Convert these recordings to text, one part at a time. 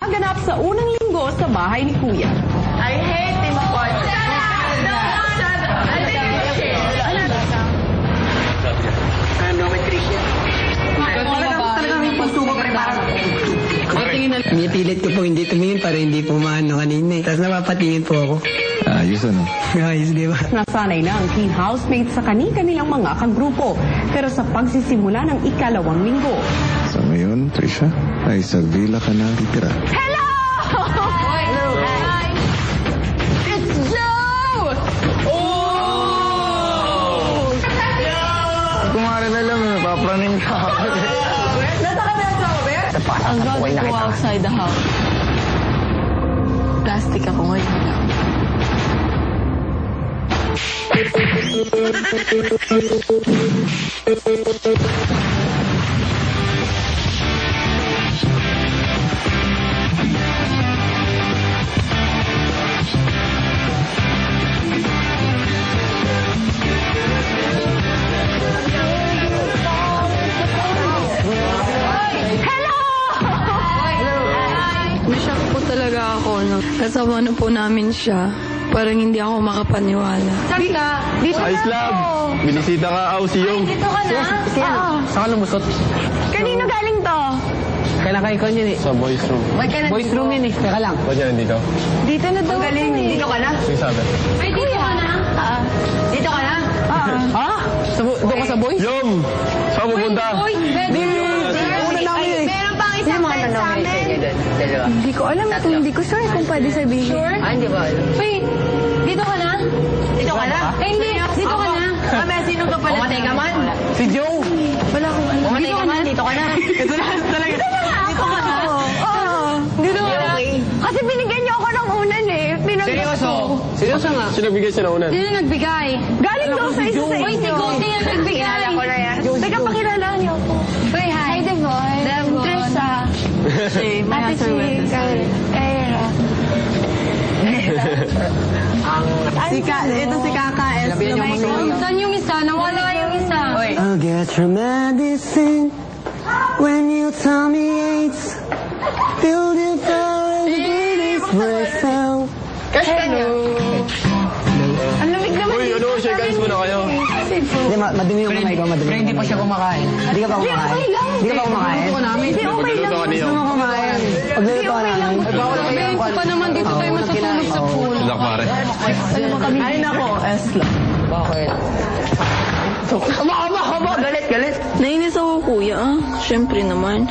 Ganap sa unang linggo sa bahay ni Kuya. I hate Team Aquarius. Pinipilit ko po hindi tumingin para hindi po maano kanina eh. Tapos napapatingin po ako. Ayos ano? Ayos, di ba? Nasanay na ang teen housemates sa kani-kanilang mga kagrupo. Pero sa pagsisimula ng ikalawang linggo. So ngayon, Trisha, ay sa villa ka na titira. Hello! Hi! It's Joe! Oh! Kumari na lang, papraning ka. Nasa ka na sa Robert? Ang gagawin ko outside the house. Plastic ako ngayon lang. Nashock po talaga ako. Kasama na po namin siya. Parang hindi ako makapaniwala. Sabi ka, dito Ayos lang. Binisita ka, si Yung. dito ka na. Oo. Saan ka lumusot? Kanino galing to? Kailan kayo ko yun eh. Sa boys room. Wag ka na Boys room yun eh. Teka lang. Ba't yan nandito? Dito na daw. Galing. Dito ka na? Sige sabi. Ay, dito ka na? Dito ka na? Ha? Doon ka sa boys? Yung! Saan pupunta? Una namin eh. Meron pang isang friend sa amin. Hindi ko alam. Hindi ko sure kung pwede sabihin. Sure? Hindi ba alam? Wait, dito ka na? Dito ka na? Eh, hindi. Dito ka na. Kami, sino ka pala? Umatay ka man? Si Joe. Wala akong alam. Umatay ka man? Dito ka na. Ito na talaga. Dito ka na? Oo. Dito ka na. Kasi binigyan niyo ako ng unan eh. Seryoso? Seryoso nga. Sino bigay siya na unan? Sino nagbigay? Galing daw sa isa sa inyo. Uy, si Goldie yung nagbigay. Kilala ko na yan. Teka, pakilala niyo ako. Uy, hi. Hi, Devoy. Trisha. Ate Chika. Kaya. Ito si Kaka S. Saan yung isa? Nawala yung isa. I'll get your medicine when you tell me it's build it for the greatest myself. Hello. Ang lamig naman. Uy, ano, shake hands muna kayo. Hindi, madumi yung kamay ko, madumi. Pero hindi pa siya kumakain. Hindi ka pa kumakain? Hindi ka pa kumakain? Hindi, okay lang. Magluluto ka niyo. Kumakain. Pagluluto ka namin. Sabihin ko pa naman dito tayo matutulog sa pool. Silak pare. Ay nako, S lang. Bakit? Galit. Nainis ako, kuya. Siyempre naman.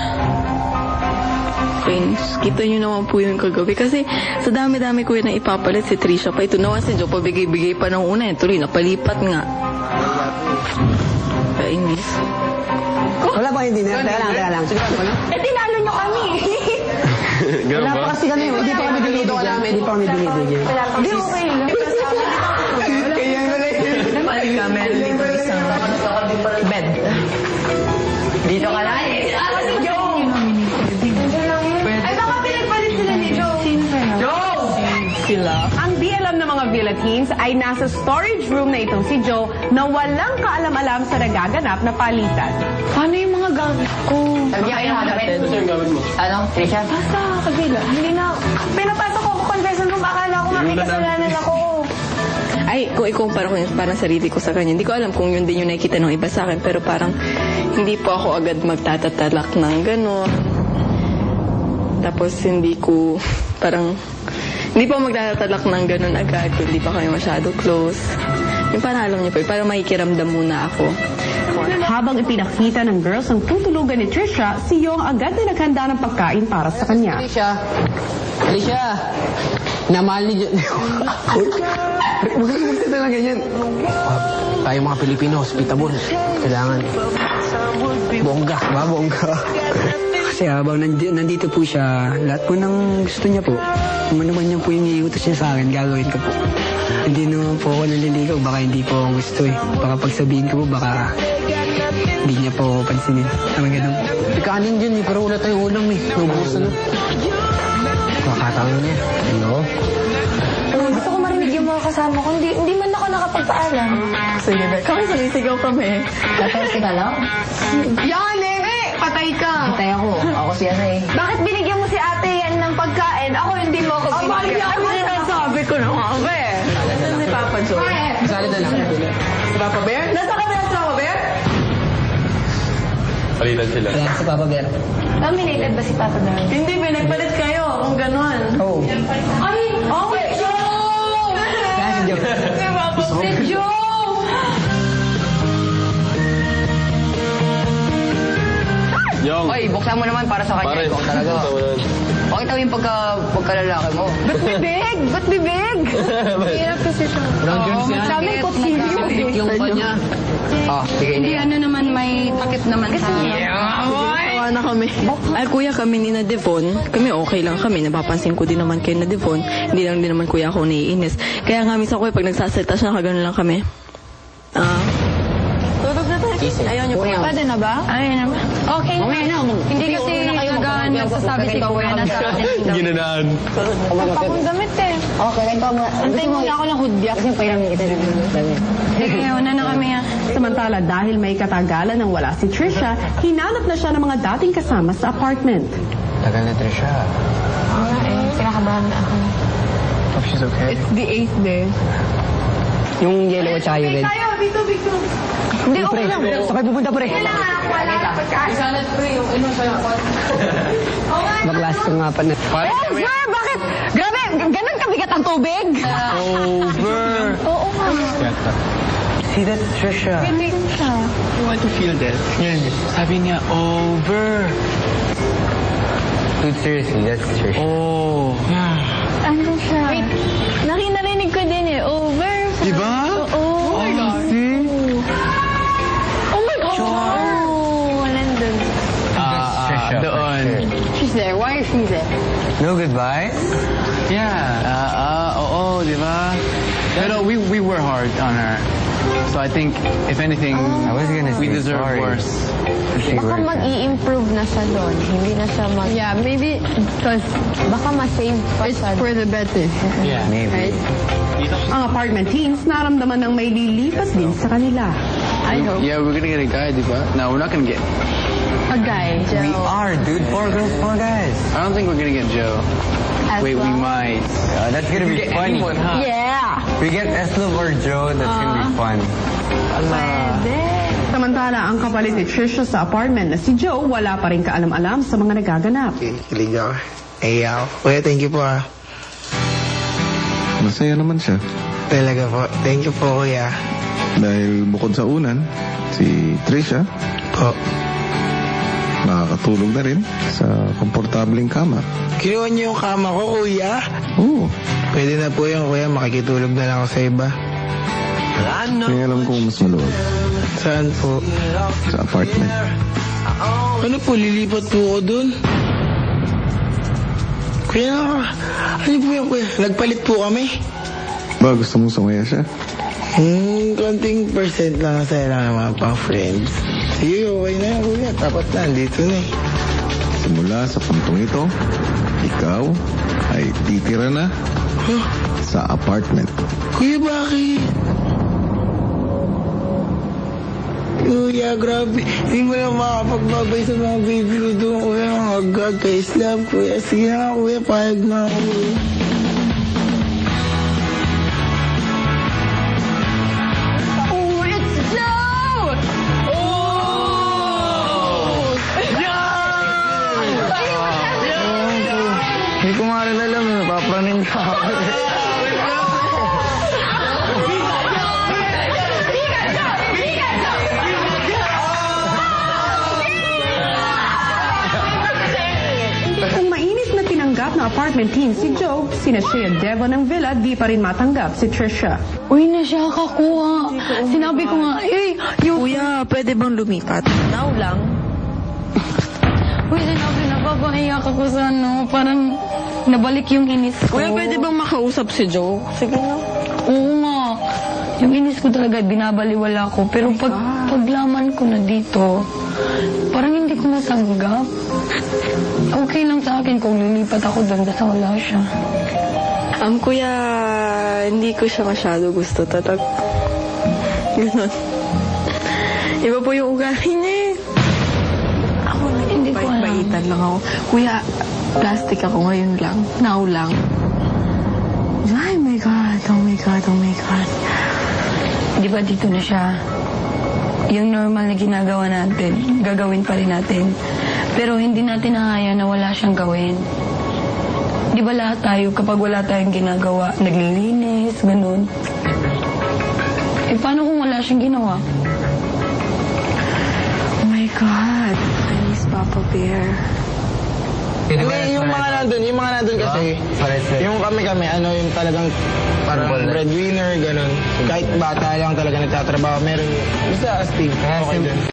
Friends, kita nyo naman po yung kagabi. Kasi sa dami-dami ko yun na ipapalit si Trisha pa. Ito naman si Joe, pabigay-bigay pa ng una. Tuloy, napalipat nga. Kainis. Wala pa yung dinner? Teka lang. Eh, tinalo niyo kami. Ganun Wala ba? pa kasi kami. Hindi pa kami binibigyan. Hindi pa kami binibigyan. Hindi, okay lang. Kaya nga lang. Balik ka, meron dito isang bed. Dito ka na. Ako si Joe. Ay, baka pinagpalit sila ni Joe. Sila. Ang di alam ng mga Villa teens ay nasa storage room na itong si Joe na walang kaalam-alam sa nagaganap na palitan. Paano yung mga gamit ko? Sabi niya kayo hanapin. Ito yung gamit mo. Ano, Trisha? Basta, kabila. Hindi na. Pinapasok ko confession room. Akala ko nga may kasalanan ako. Ay, kung ikumpara ko yung parang sarili ko sa kanya, hindi ko alam kung yun din yung nakikita ng iba sa akin, pero parang hindi po ako agad magtatatalak ng gano'n. Tapos hindi ko, parang, hindi po magtatatalak ng gano'n agad, hindi pa kami masyado close. Yung parang alam niyo po, parang makikiramdam muna ako. Habang ipinakita ng girls ang tutulugan ni Trisha, si Yong agad na naghanda ng pagkain para sa kanya. Alicia! Namahal ni John. Huwag ka lang ganyan. Tayo mga Pilipino, hospitable. Kailangan. Bongga. Bongga. Kasi habang nandito po siya, lahat po ng gusto niya po. Kung ano man niya po yung iutos niya sa akin, gagawin ko po. Hindi naman po ako naliligaw, baka hindi po ako gusto eh. Baka pagsabihin ko po, baka hindi niya po ako pansinin. Tama ganun. Kanin dyan eh, pero wala tayong ulam eh. Nabusan na. Makatawa niya. Ano? Gusto ko marinig yung mga kasama ko. Hindi man ako nakapagpaalam. Sige, kami sumisigaw kami. Laserte ka lang? Yan eh! Patay ka! Patay ako. Ako si Ate. Bakit binigyan mo si Ate yan ng pagkain? So, kasali na lang. Si Papa Bear? Nasa kami si Papa Bear? Palitan sila. Ayan, si Papa Bear. Dominated ba si Papa Bear? Hindi, pinagpalit kayo. Kung ganon. Oh. Ay! Oh, si Joe! Kaya si Joe. Si Joe! Yung. Oy, buksan mo naman para sa kanya. Pare, Ikaw talaga. Pakita mo yung pagkalalaki mo. Ba't bibig? Hirap kasi siya. Brown Jones yan. Sa amin, kutsilyo. Pilik yung kanya. Oh, sige Hindi, niya. ano naman, may takip naman sa... Tawa na kami. Ay, kuya kami ni na Devon, kami okay lang kami. Napapansin ko din naman kayo na Devon. Hindi lang din naman kuya ako naiinis. Kaya nga minsan kuya, pag nagsasalita siya, kagano lang kami. Tulog na tayo. Ayaw niyo po yan. Pwede na ba? Ayaw na ba? Okay. Hindi kasi nagsasabi si Kuya na sa atin. Ginanaan. Pakong damit eh. Okay, ganito mo. Antay mo ako ng hudyak. Kasi pairaming kita ng Sige, una na kami ah. Samantala, dahil may katagalan nang wala si Trisha, hinanap na siya ng mga dating kasama sa apartment. Tagal na Trisha. Kinakabahan na ako. Hope she's okay. It's the 8th day. Yung yellow at saka yung red. Bito. Hindi, okay lang. Sakay pupunta pre. Mag-last ko nga pa na. Sir, bakit? Grabe, ganun kabigat ang tubig? Over. Oo nga. See that, Trisha? Hindi siya. You want to feel that? Yan. Sabi niya, over. Dude, seriously, that's Trisha. Oh. Ano siya? Wait, narinig ko din eh. Over. Diba? Oo. Oh my God. See? Oh my God. Oh, nandun. Doon. She's there. Why is she there? No goodbye? Yeah. Oo, diba? Pero we were hard on her. So I think, if anything, I was gonna we say deserve sorry. worse. Baka mag-i-improve na siya doon. Hindi na siya mag... Yeah, maybe because baka ma-save pa siya. It's for the better. Yeah. Maybe. Ang apartment teens naramdaman ng may lilipas din sa kanila. I hope. Yeah, we're gonna get a guy, diba? No, we're not gonna get... A guy, Joe. We are, dude. 4 girls, 4 guys. I don't think we're gonna get Joe. As Wait, we well. might. That's gonna be funny. Yeah. We get Eslov or Joe, that's gonna be fun. Pwede. Samantala, ang kapalit ni Trisha sa apartment na si Joe, wala pa rin kaalam-alam sa mga nagaganap. Kilig ako. Ayaw. Kuya, thank you po ah. Masaya naman siya. Talaga po. Thank you po, kuya. Dahil bukod sa unan, si Trisha, Po. nakakatulog na rin sa komportabling kama. Kinuha niyo yung kama ko, kuya. Oo. Pwede na po yung kuya. Makikitulog na lang ako sa iba. Kaya alam kong mas maluwag Saan po? sa apartment. Ano po, lilipat po ako dun? Kuya, ano po yung kuya? Nagpalit po kami. Ba, gusto mong sumaya siya? Konting percent lang sa lang ng mga pang-friends. Sige, okay na yan, kuya. Tapat na, dito na eh. Simula sa puntong ito, ikaw ay titira na Huh? sa apartment. Kuya, bakit? Kuya, grabe. Hindi mo na makapagbabay sa mga baby ko doon, kuya. Mga gag, ka-islam, kuya. Sige na, kuya. Payag na ako, kuya. Oh, it's Joe! Hindi ko nga rin alam, papraning ka ako. Kung mainis na tinanggap ng apartment team si Joe, sina Shea Devon ng villa, di pa rin matanggap si Trisha. Uy, na siya kakuha. Sinabi ko nga, yung... Kuya, pwede bang lumipat? Now lang. Uy, sinabi na papaiyak ako sa ano. Parang nabalik yung inis ko. Kuya, pwede bang makausap si Joe? Sige na. Oo nga. Yung inis ko talaga, binabaliwala ko. Pero paglaman ko na dito, parang hindi ko natanggap. Okay lang sa akin kung lilipat ako doon basta wala siya. Kuya, hindi ko siya masyado gusto. Tatag. Ganon. Iba po yung ugali niya eh. Ako Hindi ko alam. baitan lang ako. Kuya, plastic ako ngayon lang. Now lang. Ay, my God. Oh my God. Oh my God. di ba dito na siya? Yung normal na ginagawa natin, gagawin pa rin natin. Pero hindi natin nahaya na wala siyang gawin. Di ba lahat tayo, kapag wala tayong ginagawa, naglilinis, ganun. Eh, paano kung wala siyang ginawa? Oh my God. I miss Papa Bear. Hindi, yung mga nandun kasi, yung kami, yung talagang parang breadwinner, ganun. Kahit bata lang talaga nagtatrabaho, meron, basta astig, okay dun.